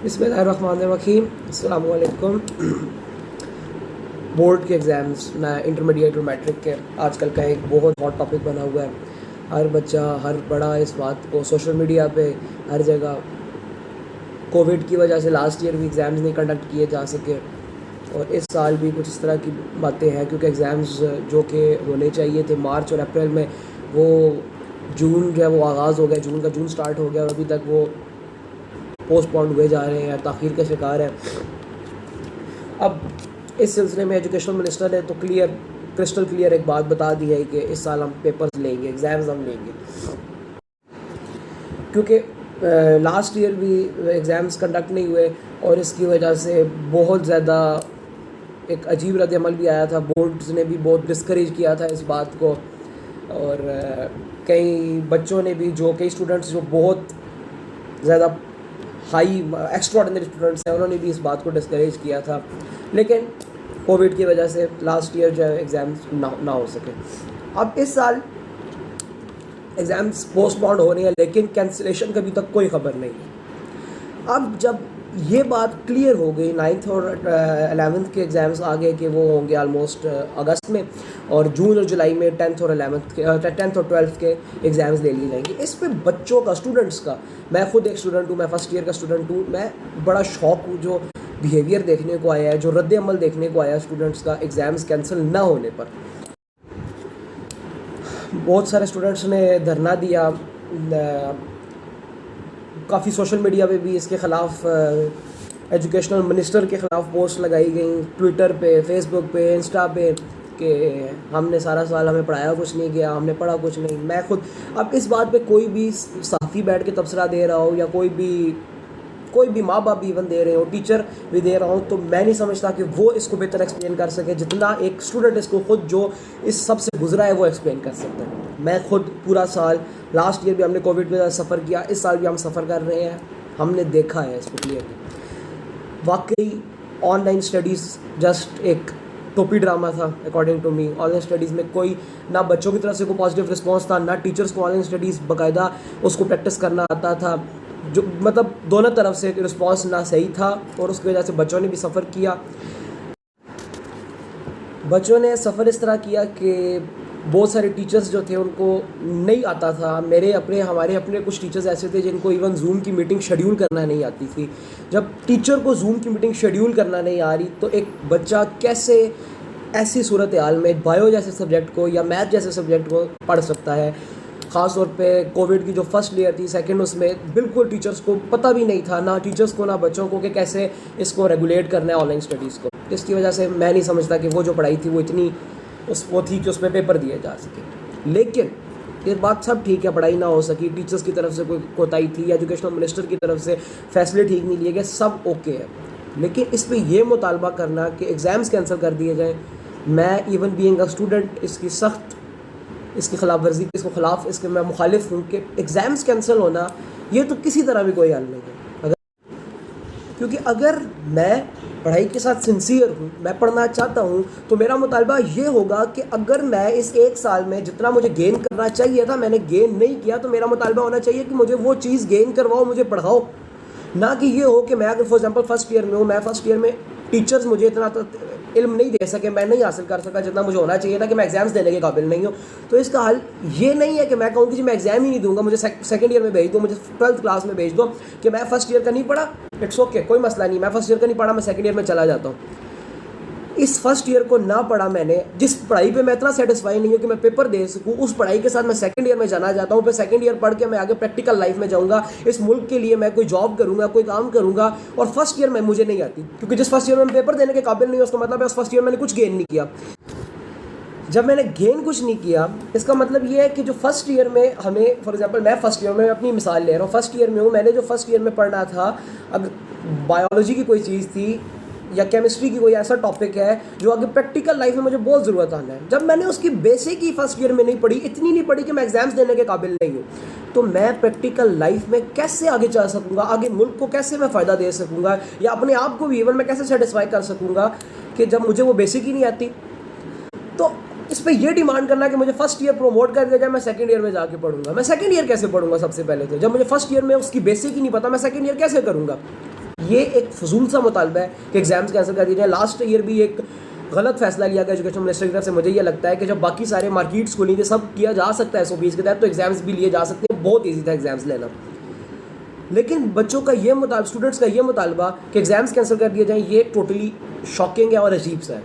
बिस्मिल्लाहिर्रहमानिर्रहीम। अस्सलाम वालेकुम। बोर्ड के एग्ज़ाम्स ना इंटरमीडिएट और मैट्रिक के आजकल का एक बहुत हॉट टॉपिक बना हुआ है। हर बच्चा हर बड़ा इस बात को सोशल मीडिया पे हर जगह कोविड की वजह से लास्ट ईयर भी एग्ज़ाम्स नहीं कंडक्ट किए जा सके और इस साल भी कुछ इस तरह की बातें हैं क्योंकि एग्ज़ाम्स जो कि होने चाहिए थे मार्च और अप्रैल में, वो जून जो है वो आगाज़ हो गया, जून स्टार्ट हो गया और अभी तक वो पोस्टपोन हुए जा रहे हैं, ताख़ीर का शिकार है। अब इस सिलसिले में एजुकेशन मिनिस्टर ने तो क्रिस्टल क्लियर एक बात बता दी है कि इस साल हम पेपर्स लेंगे, एग्ज़ाम्स हम लेंगे, क्योंकि लास्ट ईयर भी एग्ज़ाम्स कंडक्ट नहीं हुए और इसकी वजह से बहुत ज़्यादा एक अजीब रद्द-ए-अमल भी आया था। बोर्ड्स ने भी बहुत डिस्करेज किया था इस बात को और कई बच्चों ने भी, जो कई स्टूडेंट्स जो बहुत ज़्यादा हाई एक्स्ट्राऑर्डिनरी स्टूडेंट्स हैं, उन्होंने भी इस बात को डिस्करेज किया था, लेकिन कोविड की वजह से लास्ट ईयर जो है एग्ज़ाम्स ना हो सके। अब इस साल एग्ज़ाम्स पोस्टपोन्ड हो रही हैं, लेकिन कैंसिलेशन का अभी तक कोई ख़बर नहीं है। अब जब ये बात क्लियर हो गई, 9th और 11th के एग्ज़ाम्स आगे कि वो होंगे आलमोस्ट अगस्त में, और जून और जुलाई में 10th और 12th के एग्ज़ाम्स ले लिए जाएंगे। इस पे बच्चों का, स्टूडेंट्स का, मैं खुद एक स्टूडेंट हूँ, मैं फ़र्स्ट ईयर का स्टूडेंट हूँ, मैं बड़ा शौक हूँ जो बिहेवियर देखने को आया है, जो रद्द अमल देखने को आया स्टूडेंट्स का एग्ज़ाम्स कैंसिल ना होने पर। बहुत सारे स्टूडेंट्स ने धरना दिया, काफ़ी सोशल मीडिया पे भी इसके ख़िलाफ़ एजुकेशनल मिनिस्टर के ख़िलाफ़ पोस्ट लगाई गई, ट्विटर पे, फेसबुक पे, इंस्टा पे, कि हमने सारा साल हमें पढ़ाया कुछ नहीं गया, हमने पढ़ा कुछ नहीं। मैं खुद अब इस बात पे कोई भी सहाफ़ी बैठ के तबसरा दे रहा हो या कोई भी माँ बाप भी इवन दे रहे हो, टीचर भी दे रहा हूँ, तो मैं नहीं समझता कि वो इसको बेहतर एक्सप्लेन कर सके जितना एक स्टूडेंट इसको खुद जो इस सब से गुजरा है वो एक्सप्लेन कर सकता है। मैं खुद पूरा साल, लास्ट ईयर भी हमने कोविड के साथ सफ़र किया, इस साल भी हम सफ़र कर रहे हैं, हमने देखा है इसको क्लियरली। वाकई ऑनलाइन स्टडीज़ जस्ट एक टोपी ड्रामा था according to me. Online studies में कोई ना बच्चों की तरफ से कोई पॉजिटिव रिस्पॉन्स था, ना टीचर्स को ऑनलाइन स्टडीज़ बाकायदा उसको प्रैक्टिस करना आता था, जो मतलब दोनों तरफ से रिस्पॉन्स ना सही था और उसकी वजह से बच्चों ने भी सफ़र किया। बच्चों ने सफ़र इस तरह किया कि बहुत सारे टीचर्स जो थे उनको नहीं आता था। हमारे अपने कुछ टीचर्स ऐसे थे जिनको इवन जूम की मीटिंग शेड्यूल करना नहीं आती थी। जब टीचर को जूम की मीटिंग शेड्यूल करना नहीं आ रही तो एक बच्चा कैसे ऐसी सूरत हाल में बायो जैसे सब्जेक्ट को या मैथ जैसे सब्जेक्ट को पढ़ सकता है। ख़ास तौर पे कोविड की जो फर्स्ट ईयर थी, सेकंड, उसमें बिल्कुल टीचर्स को पता भी नहीं था, ना टीचर्स को ना बच्चों को, कि कैसे इसको रेगुलेट करना है ऑनलाइन स्टडीज़ को। इसकी वजह से मैं नहीं समझता कि वो जो पढ़ाई थी वो इतनी वो थी कि उसमें पेपर दिए जा सके। लेकिन ये बात सब ठीक है, पढ़ाई ना हो सकी, टीचर्स की तरफ से कोई कोताही थी, एजुकेशनल मिनिस्टर की तरफ से फैसले ठीक नहीं लिए गए, सब ओके है। लेकिन इस पर यह मुतालबा करना कि एग्ज़ाम्स कैंसिल कर दिए जाएँ, मैं इवन बीइंग अ स्टूडेंट इसकी खिलाफ वर्जी, इसके मैं मुखालिफ हूँ कि एग्ज़ाम्स कैंसिल होना ये तो किसी तरह भी कोई हल नहीं है। क्योंकि अगर मैं पढ़ाई के साथ सिंसियर हूँ, मैं पढ़ना चाहता हूँ, तो मेरा मुतालबा ये होगा कि अगर मैं इस एक साल में जितना मुझे गेन करना चाहिए था मैंने गेन नहीं किया, तो मेरा मुतालबा होना चाहिए कि मुझे वो चीज़ गेन करवाओ, मुझे पढ़ाओ। ना कि ये हो कि मैं अगर फॉर एग्जांपल फर्स्ट ईयर में हूँ, मैं फर्स्ट ईयर में टीचर्स मुझे इतना इल्म नहीं दे सके, मैं नहीं हासिल कर सका जितना मुझे होना चाहिए था, कि मैं एग्ज़ाम्स देने के काबिल नहीं हूँ। तो इसका हल ये नहीं है कि मैं कहूँ कि जी मैं एग्ज़ाम ही नहीं दूंगा, मुझे सेकंड ईयर में भेज दो, मुझे 12th क्लास में भेज दो, कि मैं फर्स्ट ईयर का नहीं पढ़ा, इट्स ओके, कोई मसला नहीं, मैं फर्स्ट ईयर का नहीं पढ़ा, मैं सेकंड ईयर में चला जाता हूँ। इस फर्स्ट ईयर को ना पढ़ा मैंने, जिस पढ़ाई पे मैं इतना सेटिस्फाई नहीं हूँ कि मैं पेपर दे सकूँ, उस पढ़ाई के साथ मैं सेकंड ईयर में जाना चाहता हूँ। फिर सेकंड ईयर पढ़ के मैं आगे प्रैक्टिकल लाइफ में जाऊँगा, इस मुल्क के लिए मैं कोई जॉब करूँगा, कोई काम करूँगा, और फर्स्ट ईयर में मुझे नहीं आती, क्योंकि जिस फर्स्ट ईयर में मैं पेपर देने के काबिल नहीं हूँ, उसका मतलब है उस फर्स्ट ईयर मैंने कुछ गेन नहीं किया। जब मैंने गेन कुछ नहीं किया, इसका मतलब ये है कि जो फर्स्ट ईयर में हमें, फॉर एग्जांपल मैं फर्स्ट ईयर में अपनी मिसाल ले रहा हूँ, फर्स्ट ईयर में हूँ, मैंने जो फर्स्ट ईयर में पढ़ना था, अगर बायोलॉजी की कोई चीज़ थी या केमिस्ट्री की कोई ऐसा टॉपिक है जो आगे प्रैक्टिकल लाइफ में मुझे बहुत ज़रूरत आना है, जब मैंने उसकी बेसिक ही फर्स्ट ईयर में नहीं पढ़ी, इतनी नहीं पढ़ी कि मैं एग्ज़ाम्स देने के काबिल नहीं हूँ, तो मैं प्रैक्टिकल लाइफ में कैसे आगे चल सकूँगा, आगे मुल्क को कैसे मैं फ़ायदा दे सकूँगा, या अपने आप को भी इवन मैं कैसे सेटिस्फाई कर सकूँगा कि जब मुझे वो बेसिक ही नहीं आती। तो इस पर यह डिमांड करना कि मुझे फर्स्ट ईयर प्रमोट कर दिया जाए, मैं सेकंड ईयर में जाके पढ़ूंगा। मैं सेकंड ईयर कैसे पढ़ूंगा? सबसे पहले तो जब मुझे फर्स्ट ईयर में उसकी बेसिक ही नहीं पता, मैं सेकंड ईयर कैसे करूंगा? ये एक फजूल सा मुतालबा है कि एग्ज़ाम्स कैंसिल कर दिए जाए। लास्ट ईयर भी एक गलत फैसला लिया गया एजुकेशन मिनिस्टर की तरफ से। मुझे ये लगता है कि जब बाकी सारे मार्केट्स खुली थी, सब किया जा सकता है SOPs के तहत, तो एग्ज़ाम्स भी लिए जा सकते हैं। बहुत ईजी था एग्ज़ाम्स लेना। लेकिन बच्चों का ये मुतालबा, स्टूडेंट्स का ये मुतालबा कि एग्ज़ाम्स कैंसिल कर दिए जाएँ, ये टोटली शॉकिंग है और अजीब सा है।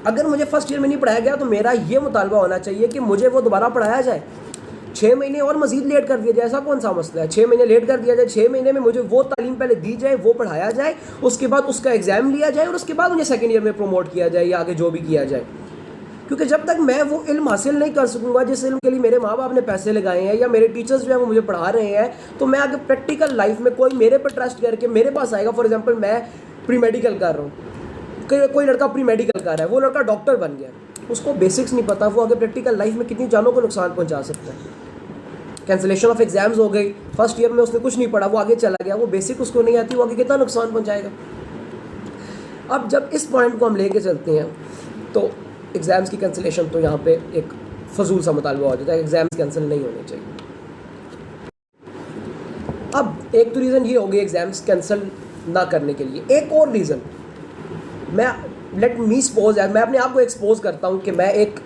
अगर मुझे फर्स्ट ईयर में नहीं पढ़ाया गया तो मेरा ये मुतालबा होना चाहिए कि मुझे वो दोबारा पढ़ाया जाए। 6 महीने और मज़ीद लेट कर दिया जाए, ऐसा कौन सा मसला है? 6 महीने लेट कर दिया जाए, 6 महीने में मुझे वो तालीम पहले दी जाए, वो पढ़ाया जाए, उसके बाद उसका एग्ज़ाम लिया जाए और उसके बाद मुझे सेकेंड ईयर में प्रमोट किया जाए या आगे जो भी किया जाए। क्योंकि जब तक मैं वो इल्म हासिल नहीं कर सकूँगा जिस इल्म के लिए मेरे माँ बाप ने पैसे लगाए हैं या मेरे टीचर्स जो है वो मुझे पढ़ा रहे हैं, तो मैं आगे प्रैक्टिकल लाइफ में कोई मेरे पर ट्रस्ट करके मेरे पास आएगा। फॉर एग्जांपल मैं प्री मेडिकल कर रहा हूँ, कोई लड़का प्री मेडिकल कर रहा है, वो लड़का डॉक्टर बन गया, उसको बेसिक्स नहीं पता, वो आगे प्रैक्टिकल लाइफ में कितनी जानों को नुकसान पहुँचा सकता है। कैंसिलेशन ऑफ एग्जाम्स हो गई, फर्स्ट ईयर में उसने कुछ नहीं पढ़ा, वो आगे चला गया, वो बेसिक उसको नहीं आती, वो आगे कितना नुकसान पहुँचाएगा। अब जब इस पॉइंट को हम लेके चलते हैं तो एग्ज़ाम्स की कैंसिलेशन तो यहाँ पे एक फजूल सा मुतालबा हो जाता है। एग्ज़ाम्स कैंसिल नहीं होने चाहिए। अब एक तो रीज़न ये हो गई एग्ज़ाम्स कैंसिल ना करने के लिए। एक और रीज़न, मैं लेट मी सपोज मैं अपने आप को एक्सपोज करता हूँ कि मैं एक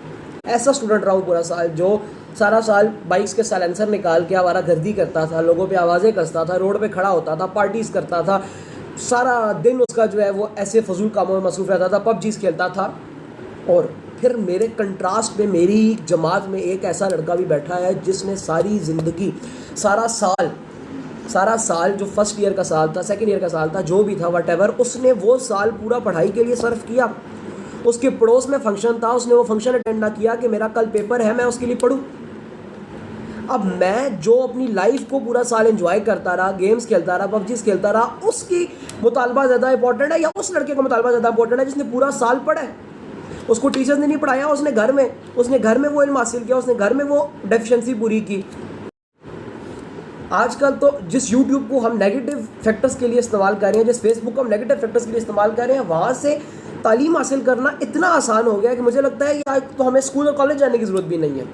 ऐसा स्टूडेंट रहा हूँ पूरा साल जो सारा साल बाइक्स के साइलेंसर निकाल के आवारागर्दी करता था, लोगों पे आवाज़ें कसता था, रोड पे खड़ा होता था, पार्टीज़ करता था, सारा दिन उसका जो है वो ऐसे फजूल कामों में मसरूफ़ रहता था, पबजीज़ खेलता था। और फिर मेरे कंट्रास्ट में मेरी जमात में एक ऐसा लड़का भी बैठा है जिसने सारी ज़िंदगी, सारा साल जो फर्स्ट ईयर का साल था, सेकंड ईयर का साल था, जो भी था व्हाटएवर, उसने वो साल पूरा पढ़ाई के लिए सर्व किया। उसके पड़ोस में फंक्शन था, उसने वो फंक्शन अटेंड ना किया कि मेरा कल पेपर है, मैं उसके लिए पढ़ूँ। अब मैं जो अपनी लाइफ को पूरा साल एंजॉय करता रहा, गेम्स खेलता रहा, पबजीज खेलता रहा, उसकी मुतालबा ज़्यादा इंपॉर्टेंट है या उस लड़के का मुतालबा ज़्यादा इंपॉर्टेंट है जिसने पूरा साल पढ़ा है? उसको टीचर्स ने नहीं पढ़ाया, उसने घर में वो इल्म हासिल किया, उसने घर में वो डेफिशिएंसी पूरी की। आजकल तो जिस यूट्यूब को हम नेगेटिव फैक्टर्स के लिए इस्तेमाल कर रहे हैं, जिस फेसबुक को हम नेगेटिव फैक्टर्स के लिए इस्तेमाल कर रहे हैं, वहाँ से तालीम हासिल करना इतना आसान हो गया कि मुझे लगता है कि तो हमें स्कूल और कॉलेज जाने की ज़रूरत भी नहीं है।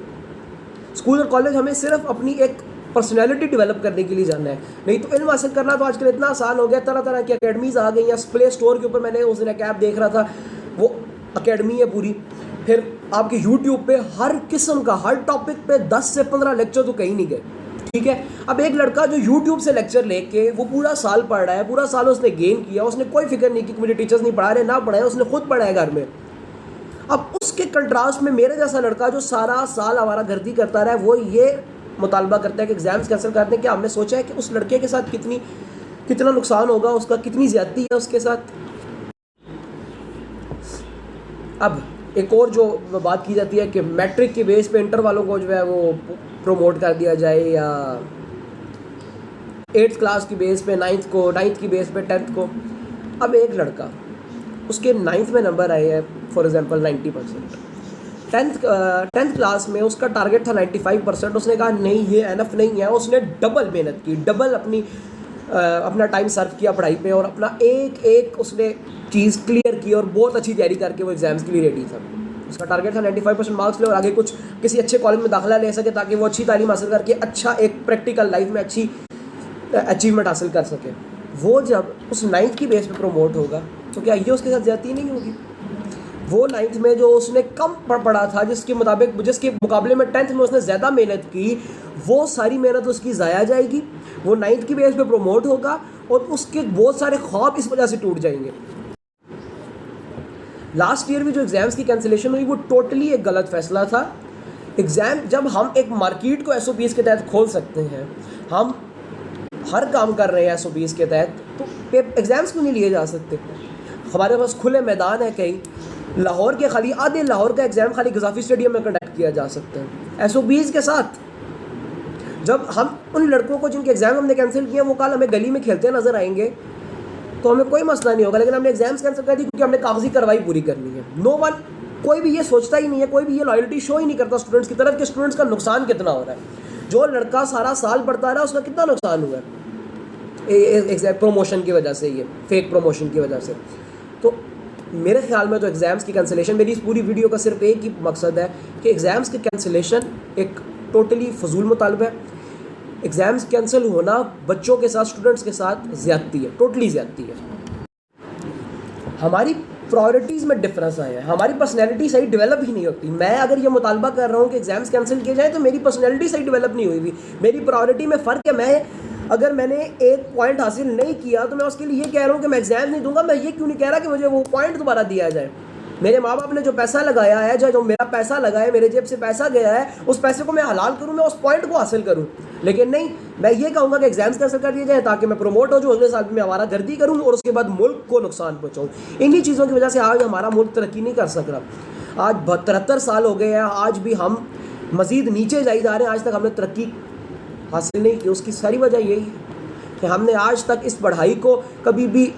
स्कूल और कॉलेज हमें सिर्फ अपनी एक पर्सनैलिटी डेवलप करने के लिए जाना है, नहीं तो इल्म हासिल करना तो आजकल इतना आसान हो गया। तरह तरह की अकेडमीज़ आ गई हैं। प्ले स्टोर के ऊपर मैंने उस दिन एक ऐप देख रहा था, वो अकेडमी है पूरी। फिर आपके यूट्यूब पे हर किस्म का, हर टॉपिक पे 10 से 15 लेक्चर तो कहीं नहीं गए, ठीक है। अब एक लड़का जो यूट्यूब से लेक्चर लेके वो पूरा साल पढ़ रहा है, पूरा साल उसने गेन किया, उसने कोई फिक्र नहीं की कि मुझे टीचर्स नहीं पढ़ा रहे, ना पढ़ाए, उसने खुद पढ़ा है घर में। अब उसके कंट्रास्ट में मेरे जैसा लड़का जो सारा साल आवारागर्दी करता रहा है, वो ये मुतालबा करता है कि एग्ज़ाम्स कैंसिल कर दें। क्या हमने सोचा है कि उस लड़के के साथ कितना नुकसान होगा, उसका कितनी ज़्यादती है उसके साथ। अब एक और जो बात की जाती है कि मैट्रिक के बेस पे इंटर वालों को जो है वो प्रमोट कर दिया जाए, या 8th क्लास की बेस पे 9th की बेस पे 10th को। अब एक लड़का, उसके 9th में नंबर आए हैं फॉर एग्जांपल 90%, 10th क्लास में उसका टारगेट था 95%, उसने कहा नहीं ये एनफ नहीं है, उसने डबल मेहनत की, डबल अपना टाइम सर्व किया पढ़ाई पे और अपना एक उसने चीज़ क्लियर की और बहुत अच्छी तैयारी करके वो एग्ज़ाम्स के लिए रेडी था। उसका टारगेट था 95% मार्क्स ले और आगे कुछ किसी अच्छे कॉलेज में दाखिला ले सके ताकि वो अच्छी तालीम हासिल करके अच्छा एक प्रैक्टिकल लाइफ में अच्छी अचीवमेंट हासिल कर सके। वो जब उस 9th की बेस पे प्रमोट होगा तो क्या ये उसके साथ ज़्यादती नहीं होगी? वो 9th में जो उसने कम पढ़ा था, जिसके मुकाबले में 10th में उसने ज़्यादा मेहनत की, वो सारी मेहनत उसकी ज़ाया जाएगी। वो 9th की बेस पे प्रमोट होगा और उसके बहुत सारे ख्वाब इस वजह से टूट जाएंगे। लास्ट ईयर भी जो एग्ज़ाम्स की कैंसिलेशन हुई वो टोटली एक गलत फैसला था। एग्ज़ाम जब हम एक मार्केट को SOPs के तहत खोल सकते हैं, हम हर काम कर रहे हैं SOPs के तहत, तो एग्ज़ाम्स क्यों नहीं लिए जा सकते? हमारे पास खुले मैदान है कहीं, लाहौर के खाली आधे लाहौर का एग्ज़ाम खाली गज़ाफ़ी स्टेडियम में कंडक्ट किया जा सकता है SOPs के साथ। जब हम उन लड़कों को जिनके एग्ज़ाम हमने कैंसिल किए वो कल हमें गली में खेलते नज़र आएंगे तो हमें कोई मसला नहीं होगा, लेकिन हमने एग्ज़ाम्स कैंसिल कर दी क्योंकि हमने कागजी कार्रवाई पूरी करनी है। नो वन, कोई भी ये सोचता ही नहीं है, कोई भी ये लॉयल्टी शो ही नहीं करता स्टूडेंट्स की तरफ कि स्टूडेंट्स का नुकसान कितना हो रहा है। जो लड़का सारा साल पढ़ता रहा उसका कितना नुकसान हुआ है प्रमोशन की वजह से, ये फेक प्रमोशन की वजह से। तो मेरे ख्याल में तो एग्ज़ाम्स की कैंसिलेशन, मेरी इस पूरी वीडियो का सिर्फ एक ही मकसद है कि एग्ज़ाम्स की कैंसिलेशन एक टोटली फजूल मुतालबा है। एग्ज़ाम्स कैंसिल होना बच्चों के साथ, स्टूडेंट्स के साथ ज़्यादती है, टोटली ज़्यादती है। हमारी प्रायोरिटीज़ में डिफरेंस आया है, हमारी पर्सनैलिटी सही डेवलप ही नहीं होती। मैं अगर ये मुतालबा कर रहा हूँ कि एग्ज़ाम्स कैंसिल किए जाए तो मेरी पर्सनैलिटी सही डेवलप नहीं हुई, मेरी प्रायोरिटी में फ़र्क है। अगर मैंने एक पॉइंट हासिल नहीं किया तो मैं उसके लिए ये कह रहा हूँ कि मैं एग्ज़ाम नहीं दूंगा। मैं ये क्यों नहीं कह रहा कि मुझे वो पॉइंट दोबारा दिया जाए। मेरे माँ बाप ने जो पैसा लगाया है, जो मेरा पैसा लगा है, मेरे जेब से पैसा गया है, उस पैसे को मैं हलाल करूँ, मैं उस पॉइंट को हासिल करूँ। लेकिन नहीं, मैं ये कहूँगा कि एग्ज़ाम्स कैंसिल कर दिए जाए ताकि मैं प्रमोट हो जाऊँ, अगले साल में आवारागर्दी करूँ और उसके बाद मुल्क को नुकसान पहुँचाऊँ। इन्हीं चीज़ों की वजह से आज हमारा मुल्क तरक्की नहीं कर सक रहा। आज 73 साल हो गए हैं, आज भी हम मज़ीद नीचे जाए जा रहे हैं। आज तक हमने तरक्की हासिल नहीं की। उसकी सारी वजह यही है कि हमने आज तक इस पढ़ाई को कभी भी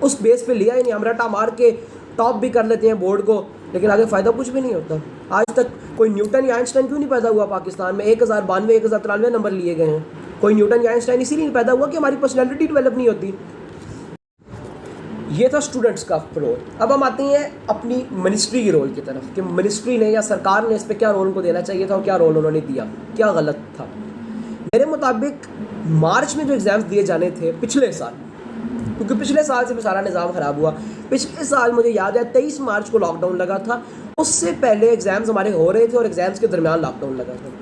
उस बेस पे लिया ही नहीं। हम रटा मार के टॉप भी कर लेते हैं बोर्ड को, लेकिन आगे फ़ायदा कुछ भी नहीं होता। आज तक कोई न्यूटन या आइंस्टाइन क्यों नहीं पैदा हुआ पाकिस्तान में? 1092, 1093 नंबर लिए गए हैं। कोई न्यूटन या आइंस्टाइन इसीलिए नहीं पैदा हुआ कि हमारी पर्सनैलिटी डेवलप नहीं होती। ये था स्टूडेंट्स का रोल। अब हम आते हैं अपनी मिनिस्ट्री की रोल की तरफ कि मिनिस्ट्री ने या सरकार ने इस पर क्या रोल उनको देना चाहिए था और क्या रोल उन्होंने दिया, क्या गलत था। मेरे मुताबिक मार्च में जो एग्ज़ाम्स दिए जाने थे पिछले साल, क्योंकि पिछले साल से सारा निज़ाम ख़राब हुआ। पिछले साल मुझे याद है 23 मार्च को लॉकडाउन लगा था। उससे पहले एग्ज़ाम्स हमारे हो रहे थे और एग्ज़ाम्स के दरमियान लॉकडाउन लगा था।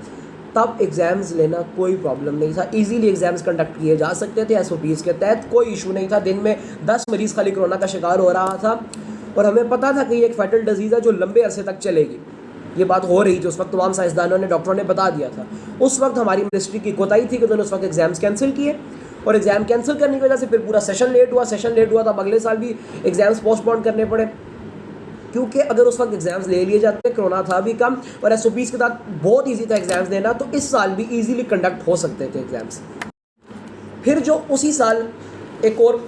तब एग्ज़ाम्स लेना कोई प्रॉब्लम नहीं था, इजीली एग्ज़ाम्स कंडक्ट किए जा सकते थे SOPs के तहत, कोई इशू नहीं था। दिन में 10 मरीज़ खाली कोरोना का शिकार हो रहा था और हमें पता था कि ये एक फैटल डिजीज़ है जो लंबे अरसे तक चलेगी। ये बात हो रही थी उस वक्त, तमाम साइंसदानों ने, डॉक्टरों ने बता दिया था। उस वक्त हमारी मिनिस्ट्री की कोताही थी कि उन्होंने उस वक्त एग्ज़ाम्स कैंसिल किए और एग्ज़ाम कैंसिल करने की वजह से फिर पूरा सेशन लेट हुआ। तब अगले साल भी एग्ज़ाम्स पोस्टपोन करने पड़े, क्योंकि अगर उस वक्त एग्ज़ाम्स ले लिए जाते, कोरोना था भी कम और SOPs के साथ बहुत ईजी था एग्ज़ाम्स देना, तो इस साल भी ईजीली कंडक्ट हो सकते थे एग्ज़ाम्स। फिर जो उसी साल एक और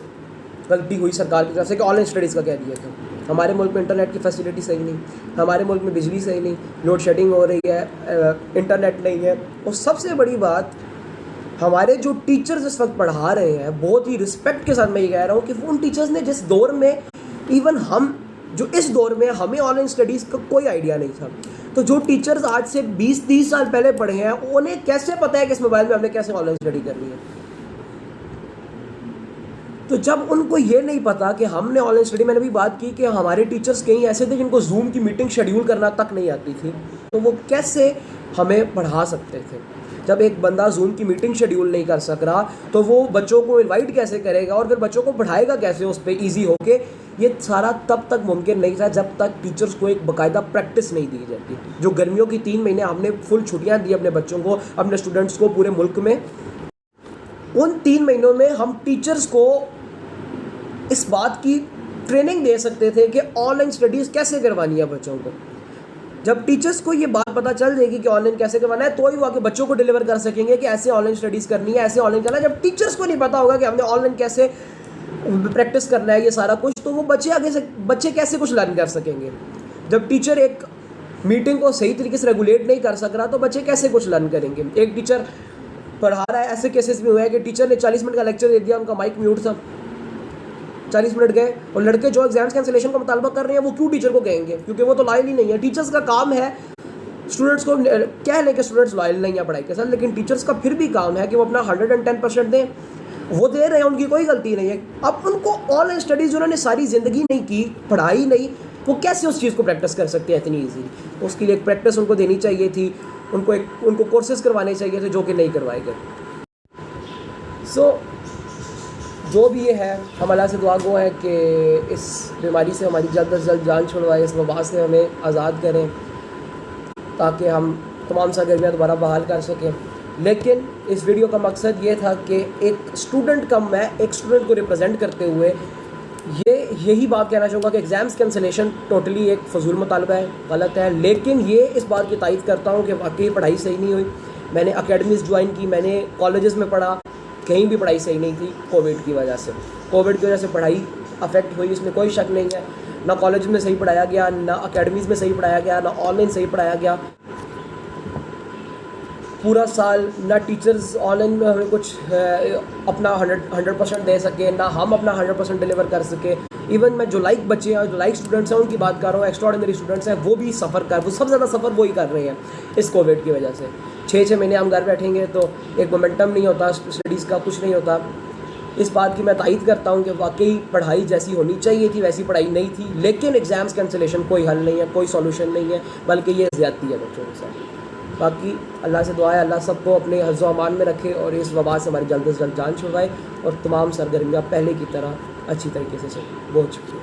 गलती हुई सरकार की तरफ से कि ऑनलाइन स्टडीज़ का कह दिया था। हमारे मुल्क में इंटरनेट की फैसिलिटी सही नहीं, हमारे मुल्क में बिजली सही नहीं, लोड शेडिंग हो रही है, इंटरनेट नहीं है। और सबसे बड़ी बात, हमारे जो टीचर्स इस वक्त पढ़ा रहे हैं, बहुत ही रिस्पेक्ट के साथ मैं ये कह रहा हूँ कि उन टीचर्स ने जिस दौर में, इवन हम जो इस दौर में, हमें ऑनलाइन स्टडीज़ का कोई आइडिया नहीं था। तो जो टीचर्स आज से 20-30 साल पहले पढ़े हैं, उन्हें कैसे पता है कि इस मोबाइल में हमने कैसे ऑनलाइन स्टडी करनी है। तो जब उनको ये नहीं पता कि हमने ऑनलाइन स्टडी, मैंने भी बात की कि हमारे टीचर्स कई ऐसे थे जिनको जूम की मीटिंग शेड्यूल करना तक नहीं आती थी, तो वो कैसे हमें पढ़ा सकते थे। जब एक बंदा जूम की मीटिंग शेड्यूल नहीं कर सक रहा तो वो बच्चों को इनवाइट कैसे करेगा और फिर बच्चों को पढ़ाएगा कैसे उस पर ईजी होके। ये सारा तब तक मुमकिन नहीं था जब तक टीचर्स को एक बाकायदा प्रैक्टिस नहीं दी जाती। जो गर्मियों की 3 महीने हमने फुल छुट्टियां दी अपने बच्चों को, अपने स्टूडेंट्स को पूरे मुल्क में, उन 3 महीनों में हम टीचर्स को इस बात की ट्रेनिंग दे सकते थे कि ऑनलाइन स्टडीज़ कैसे करवानी है बच्चों को। जब टीचर्स को ये बात पता चल जाएगी कि ऑनलाइन कैसे करवाना है, तो ही वो आके बच्चों को डिलीवर कर सकेंगे कि ऐसे ऑनलाइन स्टडीज़ करनी है, ऐसे ऑनलाइन करना है। जब टीचर्स को नहीं पता होगा कि हमने ऑनलाइन कैसे प्रैक्टिस करना है ये सारा कुछ, तो वो बच्चे कैसे कुछ लर्न कर सकेंगे। जब टीचर एक मीटिंग को सही तरीके से रेगुलेट नहीं कर सक रहा तो बच्चे कैसे कुछ लर्न करेंगे। एक टीचर पढ़ा रहा है, ऐसे केसेस भी हुए हैं कि टीचर ने 40 मिनट का लेक्चर दे दिया, उनका माइक म्यूट था, 40 मिनट गए और लड़के जो एग्जाम्स कैंसिलेशन का मुतालबा कर रहे हैं वो क्यों टीचर को कहेंगे, क्योंकि वो तो लॉयल ही नहीं है। टीचर्स का काम है स्टूडेंट्स को कह लें कि स्टूडेंट्स लॉयल नहीं है पढ़ाई के साथ, लेकिन टीचर्स का फिर भी काम है कि वो अपना 110% दें। वो दे रहे हैं, उनकी कोई गलती नहीं है। अब उनको ऑनलाइन स्टडीज़ जिन्होंने सारी ज़िंदगी नहीं की, पढ़ाई नहीं, वो कैसे उस चीज़ को प्रैक्टिस कर सकते हैं इतनी ईजी। उसके लिए एक प्रैक्टिस उनको देनी चाहिए थी, उनको कोर्सेज करवाने चाहिए थे जो कि नहीं करवाए गए। जो भी ये है, हम अल्लाह से दुआ गो है कि इस बीमारी से हमारी जल्द अज जल्द जान छुड़वाए, इस वबा से हमें आज़ाद करें ताकि हम तमाम सरगर्मियाँ दोबारा बहाल कर सकें। लेकिन इस वीडियो का मकसद ये था कि एक स्टूडेंट को रिप्रेजेंट करते हुए यही बात कहना चाहूँगा कि एग्ज़ाम्स कैंसिलेशन टोटली एक फजूल मुतालबा है, गलत है। लेकिन ये इस बात की तारीफ़ करता हूँ कि वाकई पढ़ाई सही नहीं हुई। मैंने अकेडमीज़ ज्वाइन की, मैंने कॉलेजेस में पढ़ा, कहीं भी पढ़ाई सही नहीं थी कोविड की वजह से। कोविड की वजह से पढ़ाई अफेक्ट हुई, इसमें कोई शक नहीं है। ना कॉलेज में सही पढ़ाया गया, ना अकेडमीज़ में सही पढ़ाया गया, ना ऑनलाइन सही पढ़ाया गया पूरा साल। ना टीचर्स ऑनलाइन में हमें कुछ अपना 100% दे सके, ना हम अपना 100% डिलीवर कर सके। इवन मैं जो लाइक बच्चे हैं, जो लाइक स्टूडेंट्स हैं, उनकी बात कर रहा हूँ, एक्स्ट्राऑर्डिनरी स्टूडेंट्स हैं, वो भी सफ़र वो सबसे ज़्यादा सफ़र वही कर रहे हैं इस कोविड की वजह से। 6 महीने हम घर बैठेंगे तो एक मोमेंटम नहीं होता स्टडीज़ का, कुछ नहीं होता। इस बात की मैं तायद करता हूँ कि वाकई पढ़ाई जैसी होनी चाहिए थी वैसी पढ़ाई नहीं थी, लेकिन एग्ज़ाम्स कैंसिलेशन कोई हल नहीं है, कोई सॉल्यूशन नहीं है, बल्कि ये ज़्यादती है बच्चों के साथ। बाकी अल्लाह से दुआ है अल्लाह सबको अपने हफ्ज़ व अमान में रखे और इस वबा से हमारी जल्द से जल्द जान छुड़वाए और तमाम सरगर्मियाँ पहले की तरह अच्छी तरीके से चलें। बहुत शुक्रिया।